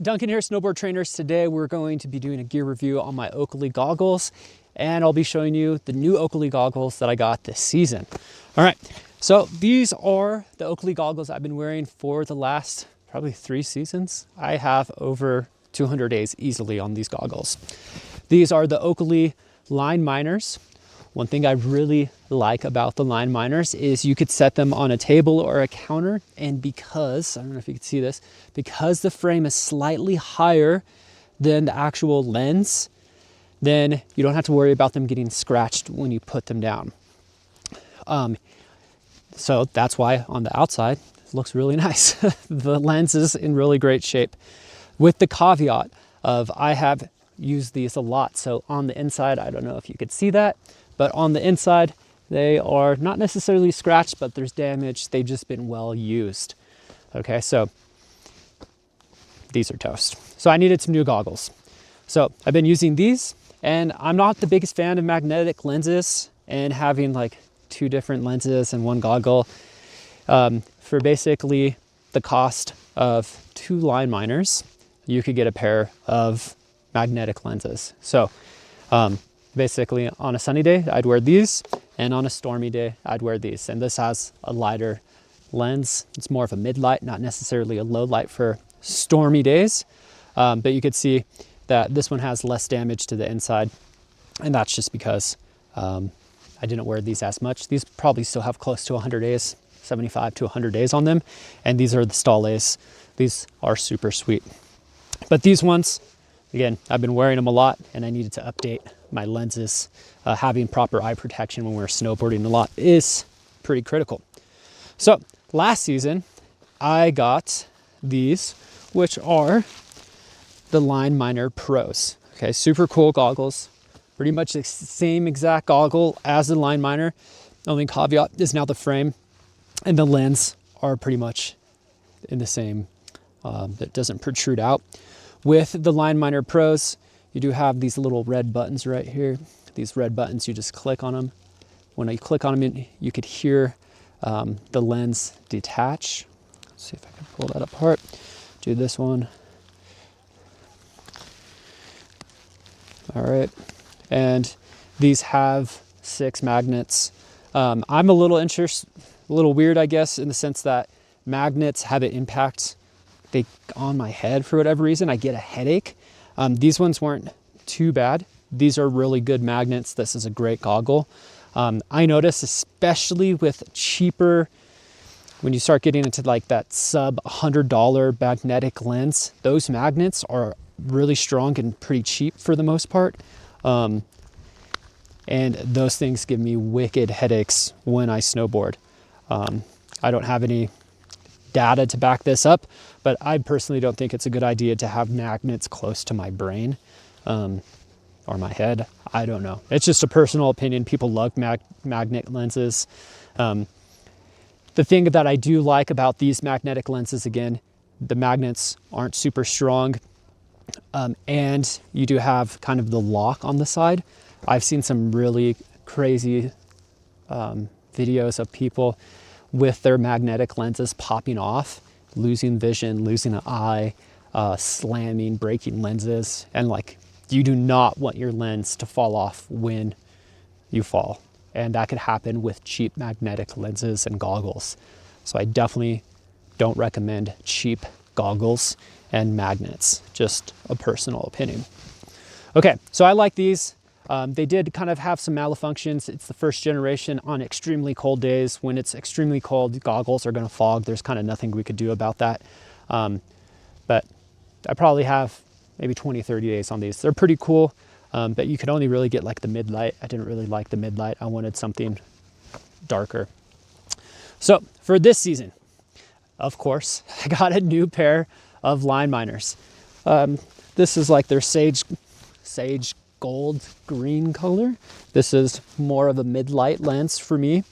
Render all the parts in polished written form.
Duncan here, Snowboard Trainers. Today we're going to be doing a gear review on my Oakley goggles, and I'll be showing you the new Oakley goggles that I got this season. All right, so these are the Oakley goggles I've been wearing for the last probably 3 seasons. I have over 200 days easily on these goggles. These are the Oakley Line Miners. One thing I really like about the Line Miners is you could set them on a table or a counter, and because, I don't know if you can see this, because the frame is slightly higher than the actual lens, then you don't have to worry about them getting scratched when you put them down. So that's why on the outside, it looks really nice. The lens is in really great shape, with the caveat of I have used these a lot. So on the inside, I don't know if you could see that, but on the inside, they are not necessarily scratched, but there's damage. They've just been well used. Okay, so these are toast. So I needed some new goggles. So I've been using these, and I'm not the biggest fan of magnetic lenses and having like 2 different lenses in one goggle. For basically the cost of 2 Line Miners, you could get a pair of magnetic lenses. So basically on a sunny day, I'd wear these, and on a stormy day, I'd wear these. And this has a lighter lens. It's more of a mid-light, not necessarily a low light for stormy days. But you could see that this one has less damage to the inside. And that's just because I didn't wear these as much. These probably still have close to 100 days, 75 to 100 days on them. And these are the Stalays. These are super sweet. But these ones, again, I've been wearing them a lot, and I needed to update my lenses. Having proper eye protection when we're snowboarding a lot is pretty critical. So last season, I got these, which are the Line Miner Pros. Okay, super cool goggles. Pretty much the same exact goggle as the Line Miner. Only caveat is now the frame and the lens are pretty much in the same, that doesn't protrude out. With the Line Miner Pros, you do have these little red buttons right here. These red buttons, you just click on them. When you click on them, you could hear the lens detach. Let's see if I can pull that apart. Do this one. All right. And these have 6 magnets. I'm a little weird, I guess, in the sense that magnets have an impact on my head for whatever reason. I get a headache. These ones weren't too bad. These are really good magnets. This is a great goggle. I notice, especially with cheaper, when you start getting into like that sub $100 magnetic lens, those magnets are really strong and pretty cheap for the most part. And those things give me wicked headaches when I snowboard. I don't have any data to back this up, but I personally don't think it's a good idea to have magnets close to my brain or my head. I don't know. It's just a personal opinion. People love magnet lenses. The thing that I do like about these magnetic lenses, again, the magnets aren't super strong, and you do have kind of the lock on the side. I've seen some really crazy videos of people with their magnetic lenses popping off, losing vision, losing an eye, slamming, breaking lenses. And like, you do not want your lens to fall off when you fall. And that could happen with cheap magnetic lenses and goggles. So I definitely don't recommend cheap goggles and magnets, just a personal opinion. Okay, so I like these. They did kind of have some malfunctions. It's the first generation on extremely cold days. When it's extremely cold, goggles are gonna fog. There's kind of nothing we could do about that. But I probably have maybe 20, 30 days on these. They're pretty cool, but you could only really get like the mid-light. I didn't really like the mid-light. I wanted something darker. So for this season, of course, I got a new pair of Line Miners. This is like their sage gold green color. This is more of a mid-light lens for me.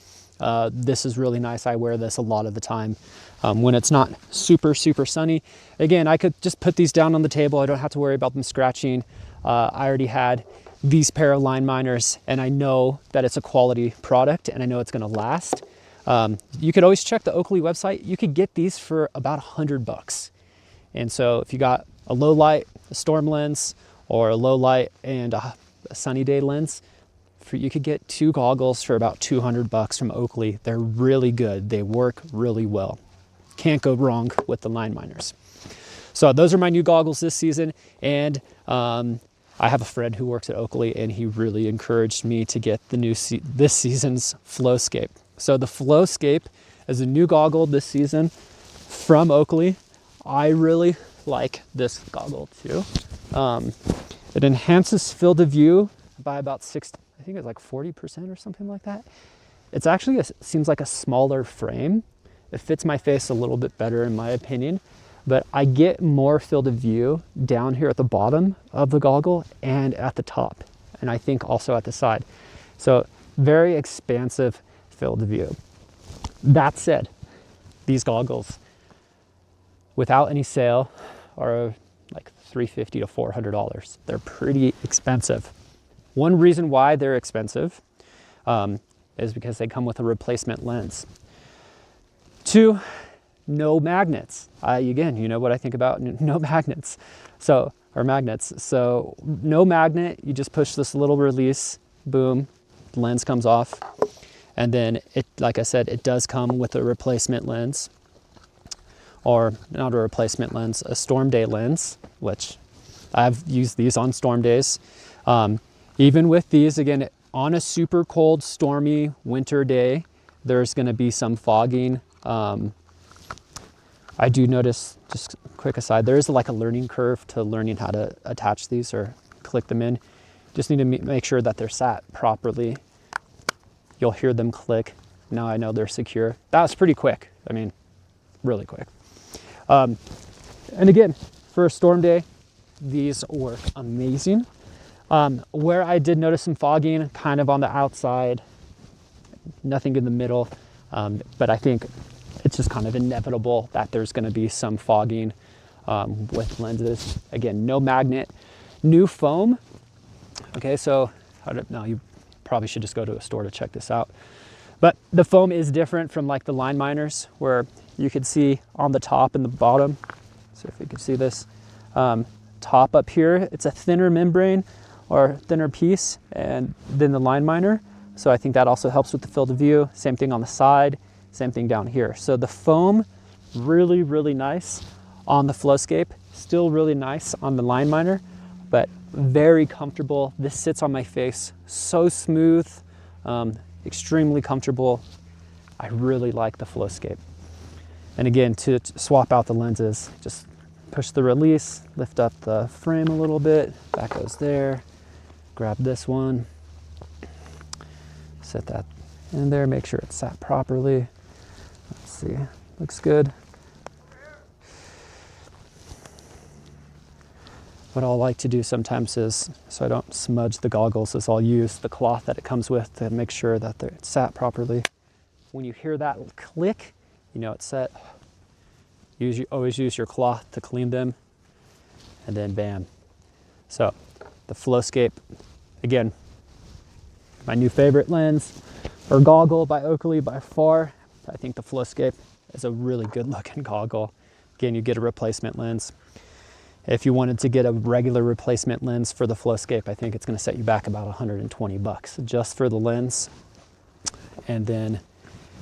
This is really nice. I wear this a lot of the time when it's not super sunny. Again, I could just put these down on the table. I don't have to worry about them scratching. I already had these pair of Line Miners, and I know that it's a quality product, and I know it's going to last. You could always check the Oakley website. You could get these for about $100. And so if you got a low light, a storm lens, or a low light and a sunny day lens, you could get 2 goggles for about 200 bucks from Oakley. They're really good. They work really well. Can't go wrong with the line miners. So those are my new goggles this season. And I have a friend who works at Oakley, and he really encouraged me to get the this season's Flowscape. So the Flowscape is a new goggle this season from Oakley. I really like this goggle too. It enhances field of view by about I think it's like 40% or something like that. It's actually seems like a smaller frame. It fits my face a little bit better in my opinion, but I get more field of view down here at the bottom of the goggle and at the top, and I think also at the side. So very expansive field of view. That said, these goggles without any sale are like $350 to $400. They're pretty expensive. One reason why they're expensive is because they come with a replacement lens. 2, no magnets. Again, you know what I think about no magnets. So no magnet, you just push this little release, boom, the lens comes off. And then it, like I said, it does come with a replacement lens, or not a replacement lens, a storm day lens, which I've used these on storm days. Even with these, again, on a super cold, stormy winter day, there's gonna be some fogging. I do notice, just a quick aside, there is like a learning curve to learning how to attach these or click them in. Just need to make sure that they're sat properly. You'll hear them click. Now I know they're secure. That was pretty quick. I mean, really quick. And again, for a storm day, these work amazing. Where I did notice some fogging, kind of on the outside, nothing in the middle, but I think it's just kind of inevitable that there's going to be some fogging with lenses. Again, no magnet, new foam. Okay, so I don't know, you probably should just go to a store to check this out. But the foam is different from like the line miners, where you could see on the top and the bottom. So if you can see this, top up here, it's a thinner membrane or thinner piece and then the line miner. So I think that also helps with the field of view. Same thing on the side, same thing down here. So the foam, really, really nice on the Flowscape, still really nice on the line miner, but very comfortable. This sits on my face so smooth, extremely comfortable. I really like the Flowscape. And again, to swap out the lenses, just push the release, lift up the frame a little bit, that goes there, grab this one, set that in there, make sure it's sat properly. Let's see, looks good. What I'll like to do sometimes is, so I don't smudge the goggles, is I'll use the cloth that it comes with to make sure that they're sat properly. When you hear that click, you know it's set. Always use your cloth to clean them, and then bam. So the Flowscape, again, my new favorite lens or goggle by Oakley by far. I think the Flowscape is a really good looking goggle. Again, you get a replacement lens. If you wanted to get a regular replacement lens for the Flowscape, I think it's gonna set you back about 120 bucks just for the lens. And then,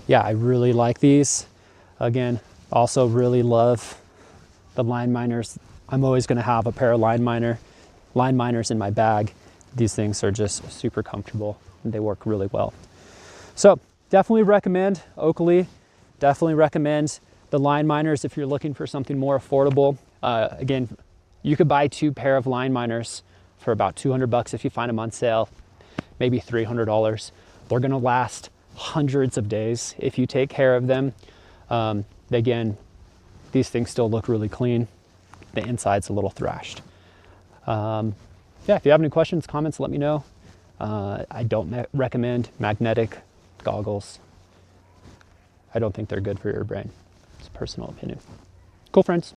yeah, I really like these. Again, also really love the line miners. I'm always gonna have a pair of line miners in my bag. These things are just super comfortable and they work really well. So definitely recommend Oakley. Definitely recommend the line miners if you're looking for something more affordable. Again, you could buy 2 pair of line miners for about 200 bucks if you find them on sale, maybe $300. They're gonna last hundreds of days if you take care of them. Again, these things still look really clean. The inside's a little thrashed. Yeah, if you have any questions, comments, let me know. I don't recommend magnetic goggles. I don't think they're good for your brain. It's a personal opinion. Cool, friends.